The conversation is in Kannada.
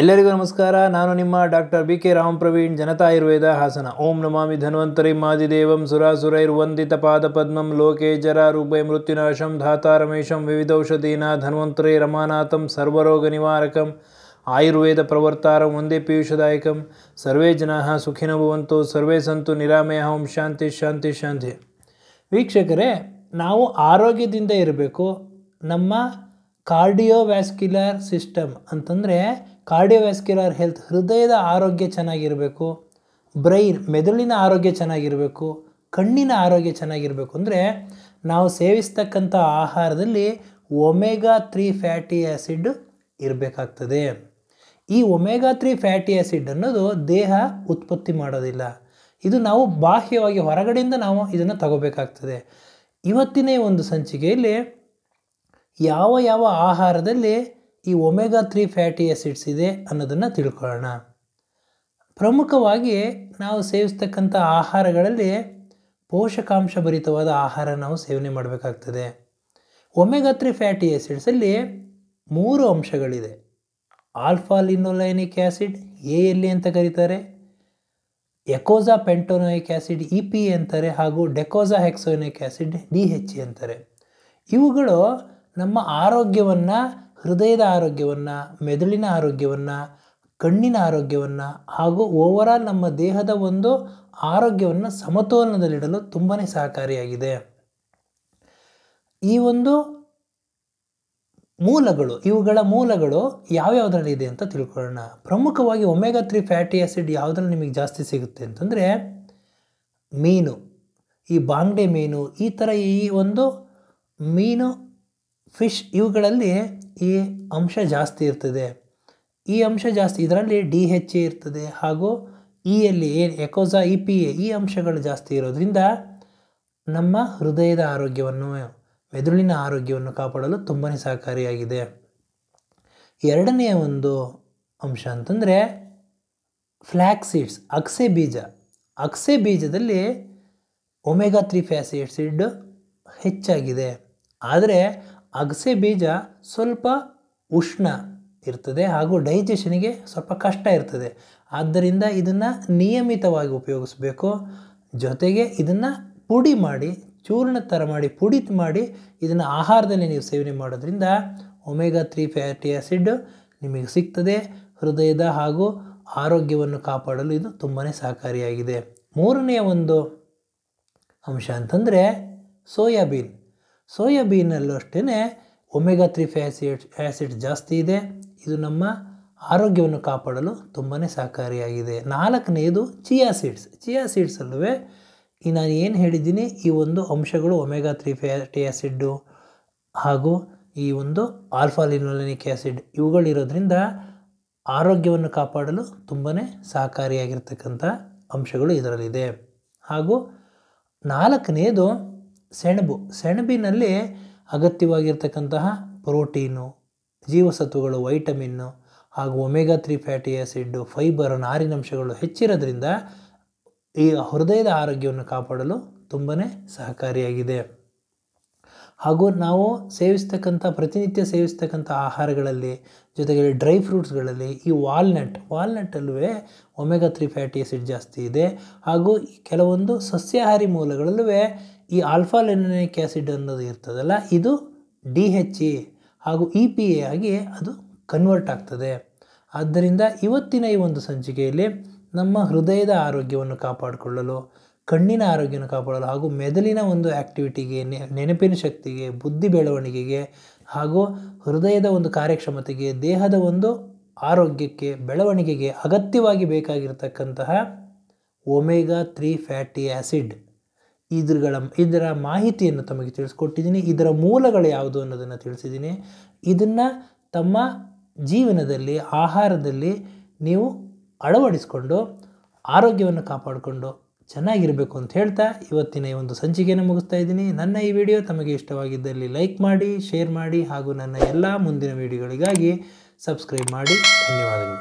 ಎಲ್ಲರಿಗೂ ನಮಸ್ಕಾರ. ನಾನು ನಿಮ್ಮ ಡಾಕ್ಟರ್ BK ರಾಮಪ್ರವೀಣ್, ಜನತಾ ಆಯುರ್ವೇದ ಹಾಸನ. ಓಂ ನಮಾಮಿ ಧನ್ವಂತರಿಂ ಆದಿದೇವಂ ಸುರಾಸುರೈರ್ವಂದಿತ ಪಾದಪದ್ಮಂ ಲೋಕೆ ಜರಾರೂಪೈ ಮೃತ್ಯುನಾಶಂ ಧಾತಾರಮೇಶಂ ವಿವಿಧೌಷಧೀನ ಧನ್ವಂತರೈ ರಮಾನಾಥಂ ಸರ್ವರೋಗ ನಿವಾರಕಂ ಆಯುರ್ವೇದ ಪ್ರವರ್ತಾರಂ ವಂದೇ ಪೀಯೂಷದಾಯಕಂ. ಸರ್ವೇ ಜನಾಃ ಸುಖಿನೋ ಭವಂತು, ಸರ್ವೇ ಸಂತು ನಿರಾಮಯಃ. ಓಂ ಶಾಂತಿ ಶಾಂತಿ ಶಾಂತಿ. ವೀಕ್ಷಕರೇ, ನಾವು ಆರೋಗ್ಯದಿಂದ ಇರಬೇಕು. ನಮ್ಮ ಕಾರ್ಡಿಯೋವ್ಯಾಸ್ಕ್ಯುಲರ್ ಸಿಸ್ಟಮ್ ಅಂತಂದರೆ ಕಾರ್ಡಿಯೋವ್ಯಾಸ್ಕ್ಯುಲರ್ ಹೆಲ್ತ್, ಹೃದಯದ ಆರೋಗ್ಯ ಚೆನ್ನಾಗಿರಬೇಕು, ಬ್ರೈನ್ ಮೆದುಳಿನ ಆರೋಗ್ಯ ಚೆನ್ನಾಗಿರಬೇಕು, ಕಣ್ಣಿನ ಆರೋಗ್ಯ ಚೆನ್ನಾಗಿರಬೇಕು ಅಂದರೆ ನಾವು ಸೇವಿಸ್ತಕ್ಕಂಥ ಆಹಾರದಲ್ಲಿ ಒಮೆಗಾ 3 ಫ್ಯಾಟಿ ಆ್ಯಸಿಡ್ ಇರಬೇಕಾಗ್ತದೆ. ಈ ಒಮೆಗಾ 3 ಫ್ಯಾಟಿ ಆ್ಯಸಿಡ್ ಅನ್ನೋದು ದೇಹ ಉತ್ಪತ್ತಿ ಮಾಡೋದಿಲ್ಲ. ಇದು ನಾವು ಬಾಹ್ಯವಾಗಿ ಹೊರಗಡೆಯಿಂದ ನಾವು ಇದನ್ನು ತಗೋಬೇಕಾಗ್ತದೆ. ಇವತ್ತಿನ ಒಂದು ಸಂಚಿಕೆಯಲ್ಲಿ ಯಾವ ಯಾವ ಆಹಾರದಲ್ಲಿ ಈ ಒಮೆಗಾ 3 ಫ್ಯಾಟಿ ಆ್ಯಸಿಡ್ಸ್ ಇದೆ ಅನ್ನೋದನ್ನು ತಿಳ್ಕೊಳ್ಳೋಣ. ಪ್ರಮುಖವಾಗಿ ನಾವು ಸೇವಿಸ್ತಕ್ಕಂಥ ಆಹಾರಗಳಲ್ಲಿ ಪೋಷಕಾಂಶ ಭರಿತವಾದ ಆಹಾರ ನಾವು ಸೇವನೆ ಮಾಡಬೇಕಾಗ್ತದೆ. ಒಮೆಗಾ 3 ಫ್ಯಾಟಿ ಆ್ಯಸಿಡ್ಸಲ್ಲಿ 3 ಅಂಶಗಳಿದೆ. ಆಲ್ಫಾ ಲಿನೋಲೈನಿಕ್ ಆ್ಯಸಿಡ್ ALA ಅಂತ ಕರೀತಾರೆ, ಎಕೋಸಾ ಪೆಂಟೋನೋಯಿಕ್ ಆ್ಯಸಿಡ್ EPA ಅಂತಾರೆ, ಹಾಗೂ ಡೆಕೋಸಾ ಹೆಕ್ಸೋನಿಕ್ ಆ್ಯಸಿಡ್ DHA ಅಂತಾರೆ. ಇವುಗಳು ನಮ್ಮ ಆರೋಗ್ಯವನ್ನು, ಹೃದಯದ ಆರೋಗ್ಯವನ್ನು, ಮೆದುಳಿನ ಆರೋಗ್ಯವನ್ನು, ಕಣ್ಣಿನ ಆರೋಗ್ಯವನ್ನು ಹಾಗೂ ಓವರಾಲ್ ನಮ್ಮ ದೇಹದ ಒಂದು ಆರೋಗ್ಯವನ್ನು ಸಮತೋಲನದಲ್ಲಿಡಲು ತುಂಬಾ ಸಹಕಾರಿಯಾಗಿದೆ. ಈ ಒಂದು ಮೂಲಗಳು, ಇವುಗಳ ಮೂಲಗಳು ಯಾವ್ಯಾವುದರಲ್ಲಿದೆ ಅಂತ ತಿಳ್ಕೊಳ್ಳೋಣ. ಪ್ರಮುಖವಾಗಿ ಒಮೆಗಾ 3 ಫ್ಯಾಟಿ ಆ್ಯಸಿಡ್ ಯಾವುದ್ರಲ್ಲಿ ನಿಮಗೆ ಜಾಸ್ತಿ ಸಿಗುತ್ತೆ ಅಂತಂದರೆ ಮೀನು, ಈ ಬಾಂಗ್ಡೆ ಮೀನು, ಈ ಥರ ಈ ಒಂದು ಮೀನು, ಫಿಶ್, ಇವುಗಳಲ್ಲಿ ಈ ಅಂಶ ಜಾಸ್ತಿ ಇರ್ತದೆ. ಈ ಅಂಶ ಜಾಸ್ತಿ, ಇದರಲ್ಲಿ DHA ಇರ್ತದೆ ಹಾಗೂ ELA, ಎಕೋಸಾ, EPA ಈ ಅಂಶಗಳು ಜಾಸ್ತಿ ಇರೋದ್ರಿಂದ ನಮ್ಮ ಹೃದಯದ ಆರೋಗ್ಯವನ್ನು, ಮೆದುಳಿನ ಆರೋಗ್ಯವನ್ನು ಕಾಪಾಡಲು ತುಂಬಾ ಸಹಕಾರಿಯಾಗಿದೆ. ಎರಡನೆಯ ಒಂದು ಅಂಶ ಅಂತಂದರೆ ಫ್ಲ್ಯಾಕ್ಸ್ ಸೀಡ್ಸ್, ಅಗಸೆ ಬೀಜ. ಅಗಸೆ ಬೀಜದಲ್ಲಿ ಒಮೆಗಾ 3 ಫ್ಯಾಟಿ ಆ್ಯಸಿಡ್ ಹೆಚ್ಚಾಗಿದೆ. ಆದರೆ ಅಗಸೆ ಬೀಜ ಸ್ವಲ್ಪ ಉಷ್ಣ ಇರ್ತದೆ ಹಾಗೂ ಡೈಜೆಷನಿಗೆ ಸ್ವಲ್ಪ ಕಷ್ಟ ಇರ್ತದೆ. ಆದ್ದರಿಂದ ಇದನ್ನು ನಿಯಮಿತವಾಗಿ ಉಪಯೋಗಿಸಬೇಕು. ಜೊತೆಗೆ ಇದನ್ನು ಪುಡಿ ಮಾಡಿ, ಚೂರ್ಣ ಥರ ಮಾಡಿ, ಪುಡಿ ಮಾಡಿ ಇದನ್ನು ಆಹಾರದಲ್ಲಿ ನೀವು ಸೇವನೆ ಮಾಡೋದ್ರಿಂದ ಒಮೆಗಾ 3 ಫ್ಯಾಟಿ ಆ್ಯಸಿಡ್ ನಿಮಗೆ ಸಿಗ್ತದೆ. ಹೃದಯದ ಹಾಗೂ ಆರೋಗ್ಯವನ್ನು ಕಾಪಾಡಲು ಇದು ತುಂಬಾ ಸಹಕಾರಿಯಾಗಿದೆ. ಮೂರನೆಯ ಒಂದು ಅಂಶ ಅಂತಂದರೆ ಸೋಯಾಬೀನ್. ಸೋಯಾಬೀನಲ್ಲೂ ಅಷ್ಟೇ ಒಮೆಗಾ 3 ಫ್ಯಾಟಿ ಆ್ಯಸಿಡ್ ಜಾಸ್ತಿ ಇದೆ. ಇದು ನಮ್ಮ ಆರೋಗ್ಯವನ್ನು ಕಾಪಾಡಲು ತುಂಬಾ ಸಹಕಾರಿಯಾಗಿದೆ. ನಾಲ್ಕನೆಯದು ಚಿಯಾ ಸೀಡ್ಸ್. ಚಿಯಾ ಸೀಡ್ಸಲ್ಲೂ ನಾನು ಏನು ಹೇಳಿದ್ದೀನಿ, ಈ ಒಂದು ಅಂಶಗಳು ಒಮೆಗಾ 3 ಫ್ಯಾಟಿ ಆ್ಯಸಿಡ್ಡು ಹಾಗೂ ಈ ಒಂದು ಆಲ್ಫಾ ಲಿನೋಲೆನಿಕ್ ಆ್ಯಸಿಡ್ ಇವುಗಳಿರೋದ್ರಿಂದ ಆರೋಗ್ಯವನ್ನು ಕಾಪಾಡಲು ತುಂಬಾ ಸಹಕಾರಿಯಾಗಿರ್ತಕ್ಕಂಥ ಅಂಶಗಳು ಇದರಲ್ಲಿದೆ. ಹಾಗೂ ನಾಲ್ಕನೆಯದು ಸೆಣಬು. ಸೆಣಬಿನಲ್ಲಿ ಅಗತ್ಯವಾಗಿರ್ತಕ್ಕಂತಹ ಪ್ರೋಟೀನು, ಜೀವಸತ್ವಗಳು, ವೈಟಮಿನ್ನು ಹಾಗೂ ಒಮೆಗಾ 3 ಫ್ಯಾಟಿ ಆ್ಯಸಿಡ್ಡು, ಫೈಬರ್, ನಾರಿನಂಶಗಳು ಹೆಚ್ಚಿರೋದ್ರಿಂದ ಈ ಹೃದಯದ ಆರೋಗ್ಯವನ್ನು ಕಾಪಾಡಲು ತುಂಬಾ ಸಹಕಾರಿಯಾಗಿದೆ. ಹಾಗೂ ನಾವು ಪ್ರತಿನಿತ್ಯ ಸೇವಿಸ್ತಕ್ಕಂಥ ಆಹಾರಗಳಲ್ಲಿ, ಜೊತೆಗೆ ಡ್ರೈ ಫ್ರೂಟ್ಸ್ಗಳಲ್ಲಿ ಈ ವಾಲ್ನಟ್ಟಲ್ಲೂ ಒಮೆಗಾ 3 ಫ್ಯಾಟಿ ಆ್ಯಸಿಡ್ ಜಾಸ್ತಿ ಇದೆ. ಹಾಗೂ ಕೆಲವೊಂದು ಸಸ್ಯಾಹಾರಿ ಮೂಲಗಳಲ್ಲೂ ಈ ಆಲ್ಫಾ ಲಿನೋಲೆನಿಕ್ ಆ್ಯಸಿಡ್ ಅನ್ನೋದು ಇರ್ತದಲ್ಲ, ಇದು DHA ಹಾಗೂ EPA ಆಗಿ ಅದು ಕನ್ವರ್ಟ್ ಆಗ್ತದೆ. ಆದ್ದರಿಂದ ಇವತ್ತಿನ ಈ ಒಂದು ಸಂಚಿಕೆಯಲ್ಲಿ ನಮ್ಮ ಹೃದಯದ ಆರೋಗ್ಯವನ್ನು ಕಾಪಾಡಿಕೊಳ್ಳಲು, ಕಣ್ಣಿನ ಆರೋಗ್ಯವನ್ನು ಕಾಪಾಡಲು ಹಾಗೂ ಮೆದುಳಿನ ಒಂದು ಆ್ಯಕ್ಟಿವಿಟಿಗೆ, ನೆನಪಿನ ಶಕ್ತಿಗೆ, ಬುದ್ಧಿ ಬೆಳವಣಿಗೆಗೆ ಹಾಗೂ ಹೃದಯದ ಒಂದು ಕಾರ್ಯಕ್ಷಮತೆಗೆ, ದೇಹದ ಒಂದು ಆರೋಗ್ಯಕ್ಕೆ, ಬೆಳವಣಿಗೆಗೆ ಅಗತ್ಯವಾಗಿ ಬೇಕಾಗಿರತಕ್ಕಂತಹ ಒಮೆಗಾ 3 ಫ್ಯಾಟಿ ಆ್ಯಸಿಡ್ ಇದರ ಮಾಹಿತಿಯನ್ನು ತಮಗೆ ತಿಳಿಸ್ಕೊಟ್ಟಿದ್ದೀನಿ. ಇದರ ಮೂಲಗಳು ಯಾವುದು ಅನ್ನೋದನ್ನು ತಿಳಿಸಿದ್ದೀನಿ. ಇದನ್ನು ತಮ್ಮ ಜೀವನದಲ್ಲಿ, ಆಹಾರದಲ್ಲಿ ನೀವು ಅಳವಡಿಸ್ಕೊಂಡು ಆರೋಗ್ಯವನ್ನು ಕಾಪಾಡಿಕೊಂಡು ಚೆನ್ನಾಗಿರಬೇಕು ಅಂತ ಹೇಳ್ತಾ ಇವತ್ತಿನ ಈ ಒಂದು ಸಂಚಿಕೆಯನ್ನು ಮುಗಿಸ್ತಾ ಇದ್ದೀನಿ. ನನ್ನ ಈ ವಿಡಿಯೋ ತಮಗೆ ಇಷ್ಟವಾಗಿದ್ದಲ್ಲಿ ಲೈಕ್ ಮಾಡಿ, ಶೇರ್ ಮಾಡಿ ಹಾಗೂ ನನ್ನ ಎಲ್ಲ ಮುಂದಿನ ವಿಡಿಯೋಗಳಿಗಾಗಿ ಸಬ್ಸ್ಕ್ರೈಬ್ ಮಾಡಿ. ಧನ್ಯವಾದಗಳು.